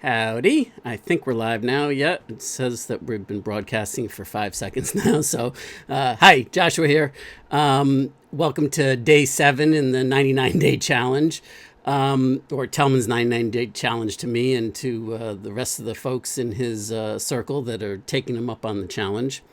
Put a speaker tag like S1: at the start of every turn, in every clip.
S1: Howdy. I think we're live now. Yeah, it says that we've been broadcasting for 5 seconds now. So, hi, Joshua here. Welcome to day 7 in the 99-day challenge, or Tellman's 99-day challenge to me and to the rest of the folks in his circle that are taking him up on the challenge.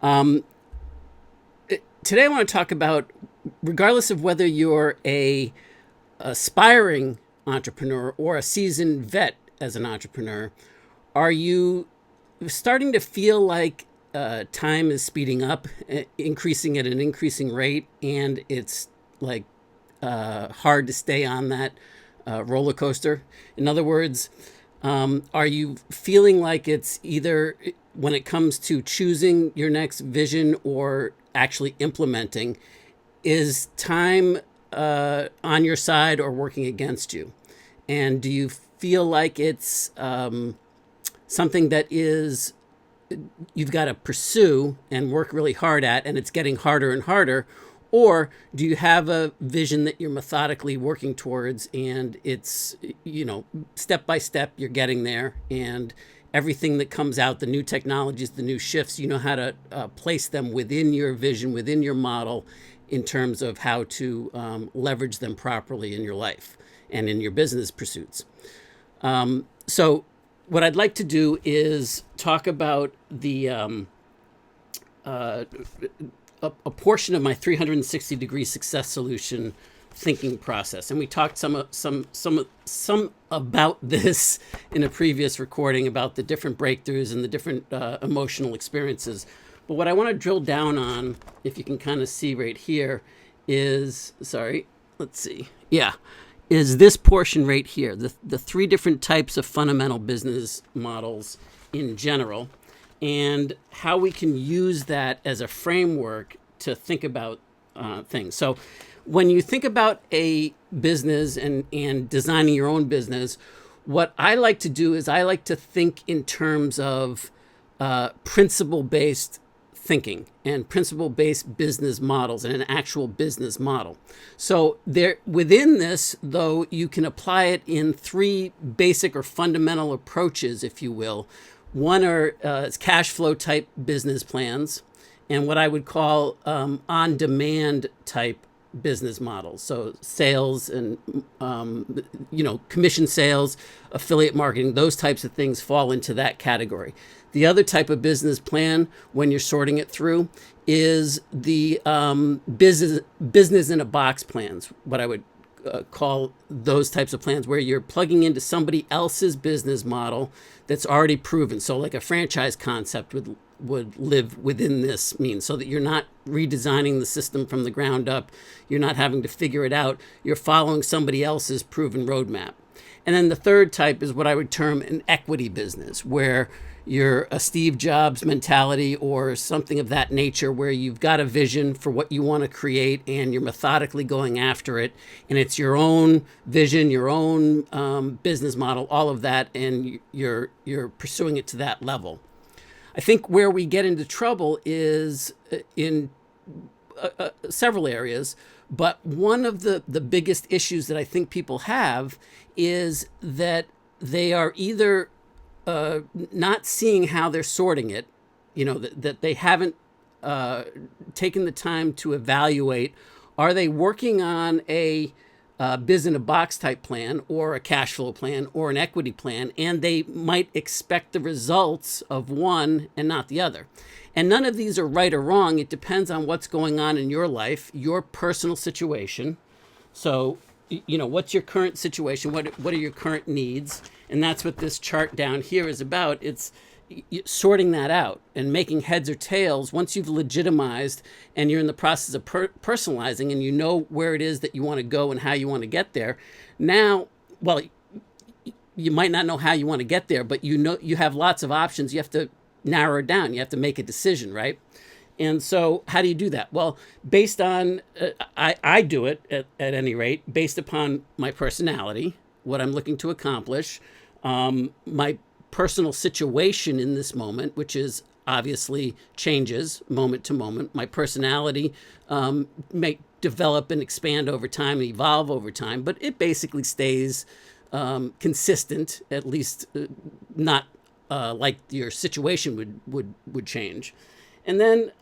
S1: Today I want to talk about, regardless of whether you're a aspiring entrepreneur or a seasoned vet as an entrepreneur, are you starting to feel like time is speeding up, increasing at an increasing rate, and it's like hard to stay on that roller coaster? In other words, are you feeling like it's either, when it comes to choosing your next vision or actually implementing, is time on your side or working against you? And do you feel like it's something that is you've got to pursue and work really hard at, and it's getting harder and harder? Or do you have a vision that you're methodically working towards, and it's, step by step, you're getting there, and everything that comes out, the new technologies, the new shifts, you know how to place them within your vision, within your model, in terms of how to leverage them properly in your life and in your business pursuits. So what I'd like to do is talk about the a portion of my 360-degree success solution thinking process, and we talked some about this in a previous recording about the different breakthroughs and the different emotional experiences. But what I want to drill down on, if you can kind of see right here, is is this portion right here, the 3 different types of fundamental business models in general, and how we can use that as a framework to think about things. So when you think about a business and designing your own business, what I like to do is I like to think in terms of principle-based thinking and principle-based business models and an actual business model. So there, within this, though, you can apply it in 3 basic or fundamental approaches, if you will. One are cash flow type business plans, and what I would call on-demand type business models. So sales and commission sales, affiliate marketing, those types of things fall into that category. The other type of business plan, when you're sorting it through, is the business in a box plans, what I would call those types of plans, where you're plugging into somebody else's business model that's already proven. So like a franchise concept would live within this means, so that you're not redesigning the system from the ground up. You're not having to figure it out. You're following somebody else's proven roadmap. And then the third type is what I would term an equity business, where you're a Steve Jobs mentality or something of that nature, where you've got a vision for what you want to create and you're methodically going after it. And it's your own vision, your own business model, all of that, and you're pursuing it to that level. I think where we get into trouble is in several areas, but one of the biggest issues that I think people have is that they are either not seeing how they're sorting it, that they haven't taken the time to evaluate, are they working on a biz in a box type plan or a cash flow plan or an equity plan, and they might expect the results of one and not the other. And none of these are right or wrong. It depends on what's going on in your life, your personal situation. So, what's your current situation? What are your current needs? And that's what this chart down here is about. It's sorting that out and making heads or tails. Once you've legitimized and you're in the process of personalizing, and you know where it is that you want to go and how you want to get there. Now, well, you might not know how you want to get there, but you have lots of options. You have to narrow it down. You have to make a decision, right? And so how do you do that? Well, based on, I do it at any rate, based upon my personality, what I'm looking to accomplish, my personal situation in this moment, which is obviously changes moment to moment. My personality may develop and expand over time and evolve over time, but it basically stays consistent, at least not like your situation would change. And then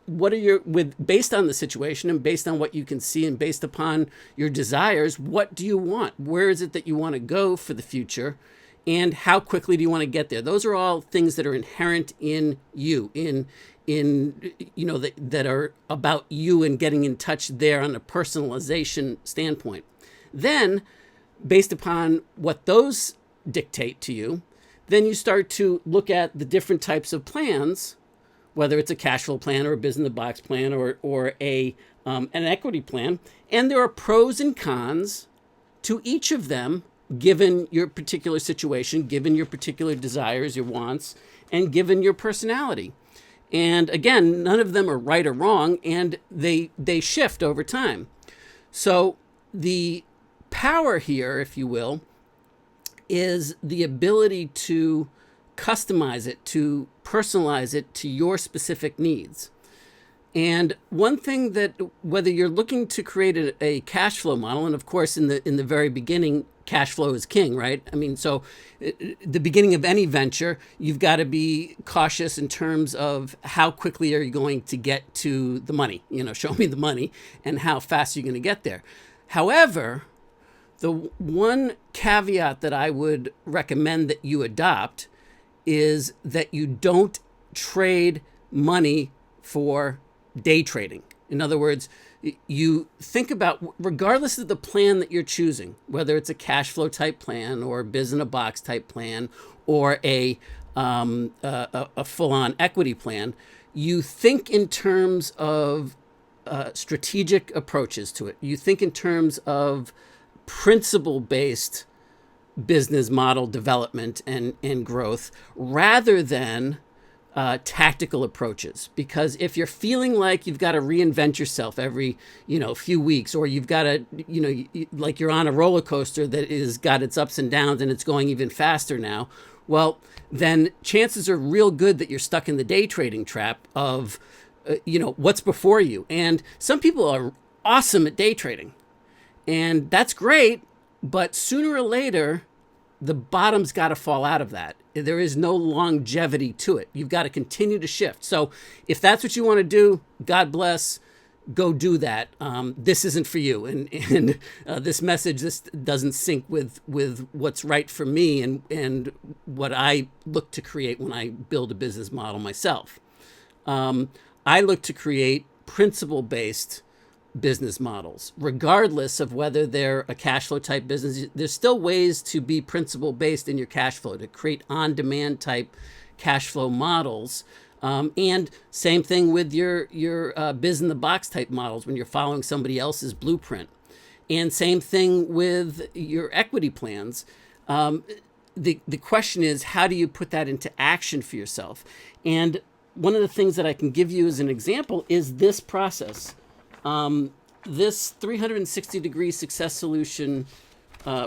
S1: what are your, based on the situation and based on what you can see and based upon your desires, what do you want? Where is it that you want to go for the future? And how quickly do you want to get there? Those are all things that are inherent in you, in that are about you and getting in touch there on a personalization standpoint. Then, based upon what those dictate to you, then you start to look at the different types of plans, whether it's a cash flow plan or a business in the box plan or an equity plan. And there are pros and cons to each of them, given your particular situation, given your particular desires, your wants, and given your personality. And again, none of them are right or wrong, and they shift over time. So the power here, if you will, is the ability to customize it, to personalize it to your specific needs. And one thing that, whether you're looking to create a cash flow model, and of course in the very beginning, cash flow is king, right? I mean, so the beginning of any venture, you've got to be cautious in terms of how quickly are you going to get to the money, show me the money, and how fast you're going to get there. However, the one caveat that I would recommend that you adopt is that you don't trade money for day trading. In other words, you think about, regardless of the plan that you're choosing, whether it's a cash flow type plan or a business in a box type plan or a full-on equity plan, you think in terms of strategic approaches to it. You think in terms of principle-based business model development and growth rather than tactical approaches. Because if you're feeling like you've got to reinvent yourself every few weeks, or you've got to like you're on a roller coaster that is got its ups and downs and it's going even faster now, well, then chances are real good that you're stuck in the day trading trap of what's before you. And some people are awesome at day trading, and that's great, but sooner or later the bottom's got to fall out of that. There is no longevity to it. You've got to continue to shift. So if that's what you want to do, God bless, go do that. This isn't for you. And this message, this doesn't sync with what's right for me and what I look to create when I build a business model myself. I look to create principle-based business models, regardless of whether they're a cash flow type business. There's still ways to be principle based in your cash flow, to create on-demand type cash flow models. And same thing with your business in the box type models when you're following somebody else's blueprint. And same thing with your equity plans. The question is, how do you put that into action for yourself? And one of the things that I can give you as an example is this process. This 360-degree success solution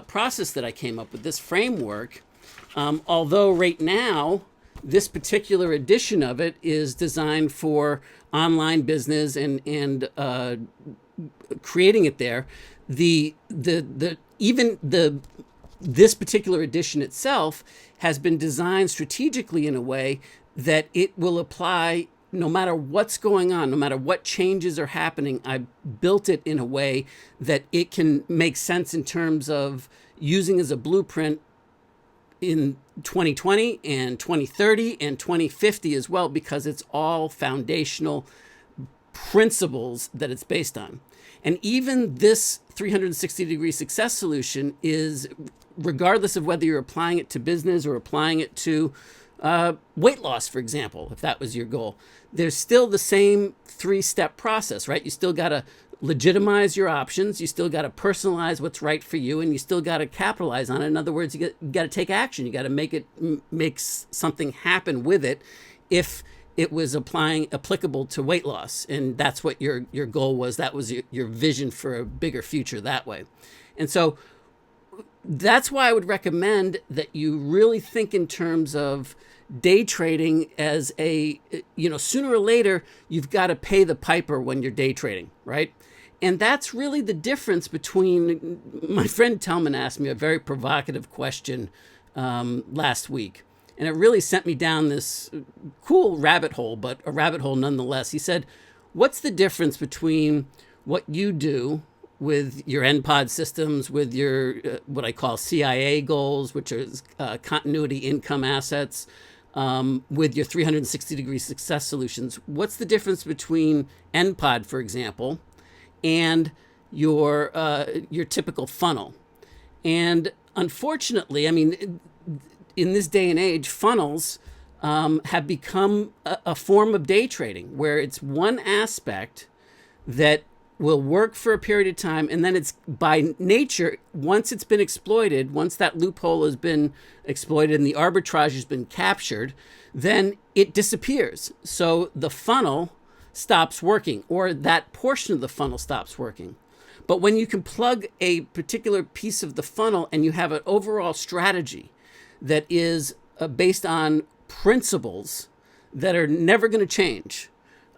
S1: process that I came up with, this framework, although right now this particular edition of it is designed for online business and creating it there, this particular edition itself has been designed strategically in a way that it will apply no matter what's going on, no matter what changes are happening. I built it in a way that it can make sense in terms of using as a blueprint in 2020 and 2030 and 2050 as well, because it's all foundational principles that it's based on. And even this 360-degree success solution is, regardless of whether you're applying it to business or applying it to weight loss, for example, if that was your goal, there's still the same 3-step process, right? You still got to legitimize your options. You still got to personalize what's right for you, and you still got to capitalize on it. In other words, you got to take action. You got to make something happen with it if it was applicable to weight loss. And that's what your goal was. That was your vision for a bigger future that way. And so that's why I would recommend that you really think in terms of day trading as sooner or later, you've got to pay the piper when you're day trading, right? And that's really the difference between, my friend Tellman asked me a very provocative question last week. And it really sent me down this cool rabbit hole, but a rabbit hole nonetheless. He said, what's the difference between what you do with your NPOD systems, with your what I call CIA goals, which are continuity income assets, with your 360-degree success solutions? What's the difference between NPOD, for example, and your typical funnel? And unfortunately, I mean, in this day and age, funnels have become a form of day trading, where it's one aspect that will work for a period of time, and then it's by nature, once it's been exploited, once that loophole has been exploited and the arbitrage has been captured, then it disappears. So the funnel stops working, or that portion of the funnel stops working. But when you can plug a particular piece of the funnel and you have an overall strategy that is based on principles that are never going to change,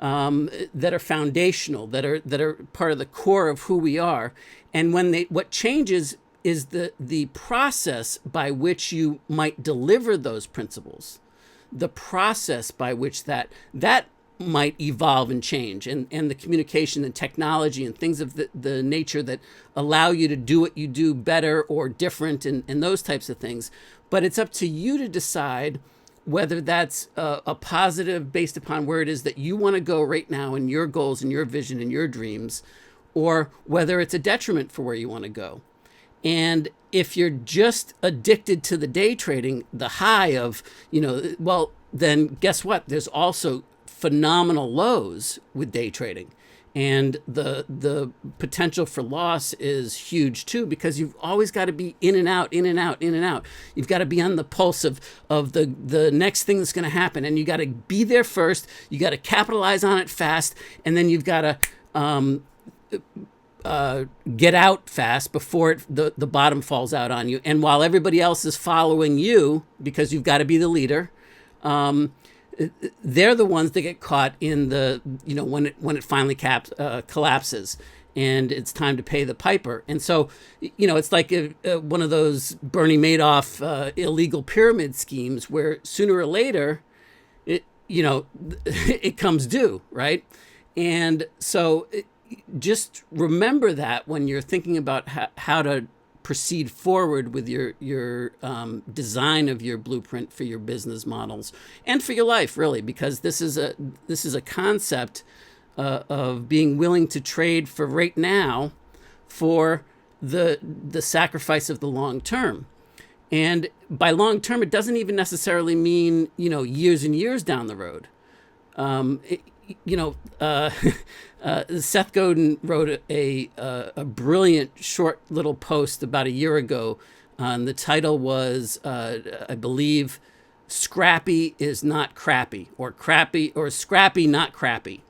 S1: that are foundational, that are part of the core of who we are, and what changes is the process by which you might deliver those principles, the process by which that might evolve and change, and the communication and technology and things of the nature that allow you to do what you do better or different, and those types of things. But it's up to you to decide whether that's a positive based upon where it is that you want to go right now and your goals and your vision and your dreams, or whether it's a detriment for where you want to go. And if you're just addicted to the day trading, the high of, well, then guess what? There's also phenomenal lows with day trading. And the potential for loss is huge too, because you've always got to be in and out, in and out, in and out. You've got to be on the pulse of the next thing that's going to happen. And you got to be there first. You got to capitalize on it fast. And then you've got to get out fast before the bottom falls out on you. And while everybody else is following you, because you've got to be the leader, they're the ones that get caught in the, when it finally collapses and it's time to pay the piper. And so, it's like one of those Bernie Madoff illegal pyramid schemes where sooner or later it comes due, right? And so just remember that when you're thinking about how to proceed forward with your design of your blueprint for your business models and for your life, really, because this is a concept of being willing to trade for right now for the sacrifice of the long term. And by long term, it doesn't even necessarily mean years and years down the road. Seth Godin wrote a brilliant short little post about a year ago. The title was, I believe, "Scrappy is not crappy," or "Scrappy not crappy."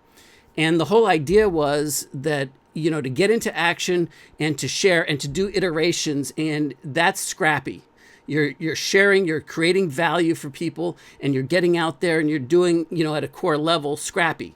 S1: And the whole idea was that, to get into action and to share and to do iterations, and that's scrappy. You're sharing, you're creating value for people, and you're getting out there and you're doing, at a core level, scrappy.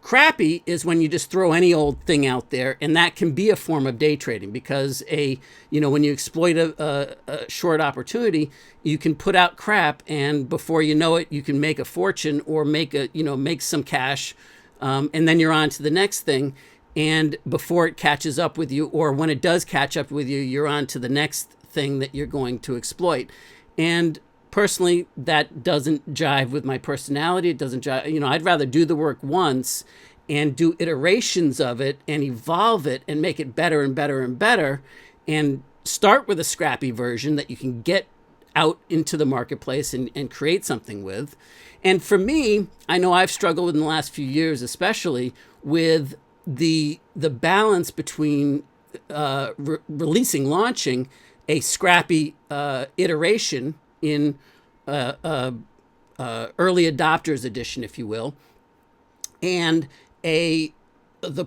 S1: Crappy is when you just throw any old thing out there, and that can be a form of day trading, because when you exploit a short opportunity, you can put out crap, and before you know it, you can make a fortune or make some cash, and then you're on to the next thing. And before it catches up with you, or when it does catch up with you, you're on to the next thing that you're going to exploit. And personally, that doesn't jive with my personality. It doesn't jive. I'd rather do the work once and do iterations of it and evolve it and make it better and better and better, and start with a scrappy version that you can get out into the marketplace and create something with. And for me, I know I've struggled in the last few years, especially with the balance between launching a scrappy iteration in early adopters edition, if you will, and the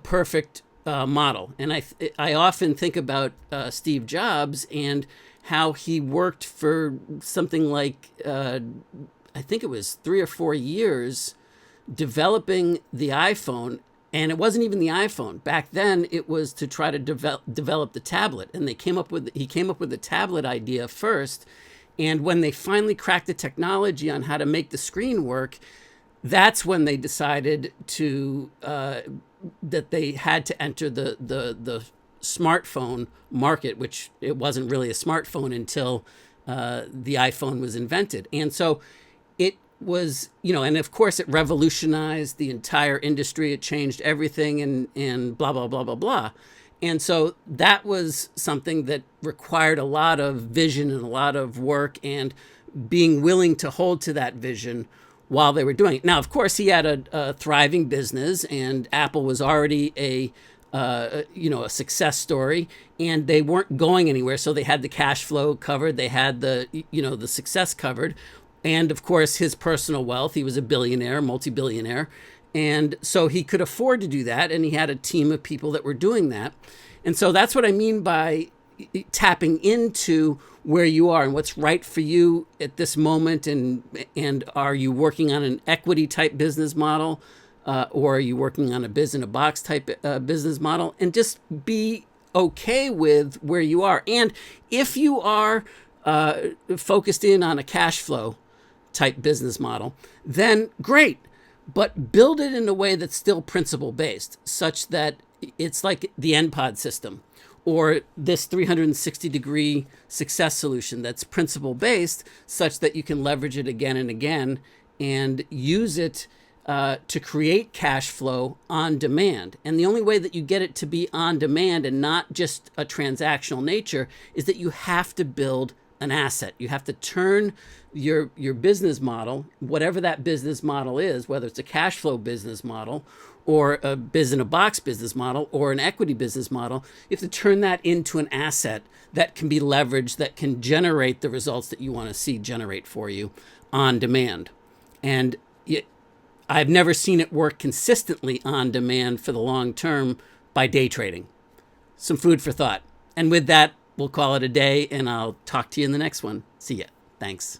S1: perfect model. And I often think about Steve Jobs and how he worked for something like I think it was 3 or 4 years developing the iPhone And it wasn't even the iPhone. Back then, it was to try to develop the tablet. And he came up with the tablet idea first. And when they finally cracked the technology on how to make the screen work, that's when they decided to that they had to enter the smartphone market, which it wasn't really a smartphone until the iPhone was invented. And so it was, and of course it revolutionized the entire industry. It changed everything and blah, blah, blah, blah, blah. And so that was something that required a lot of vision and a lot of work and being willing to hold to that vision while they were doing it. Now, of course, he had a thriving business, and Apple was already a success story, and they weren't going anywhere. So they had the cash flow covered. They had the success covered. And of course, his personal wealth. He was a billionaire, multi-billionaire. And so he could afford to do that. And he had a team of people that were doing that. And so that's what I mean by tapping into where you are and what's right for you at this moment. And are you working on an equity type business model? Or are you working on a biz-in-a-box type business model? And just be okay with where you are. And if you are focused in on a cash flow type business model, then great. But build it in a way that's still principle based, such that it's like the NPOD system or this 360-degree success solution that's principle based, such that you can leverage it again and again and use it to create cash flow on demand. And the only way that you get it to be on demand and not just a transactional nature is that you have to build an asset. You have to turn your business model, whatever that business model is, whether it's a cash flow business model or a biz-in-a-box business model or an equity business model, you have to turn that into an asset that can be leveraged, that can generate the results that you want to see generate for you on demand. And I've never seen it work consistently on demand for the long term by day trading. Some food for thought. And with that, we'll call it a day, and I'll talk to you in the next one. See ya. Thanks.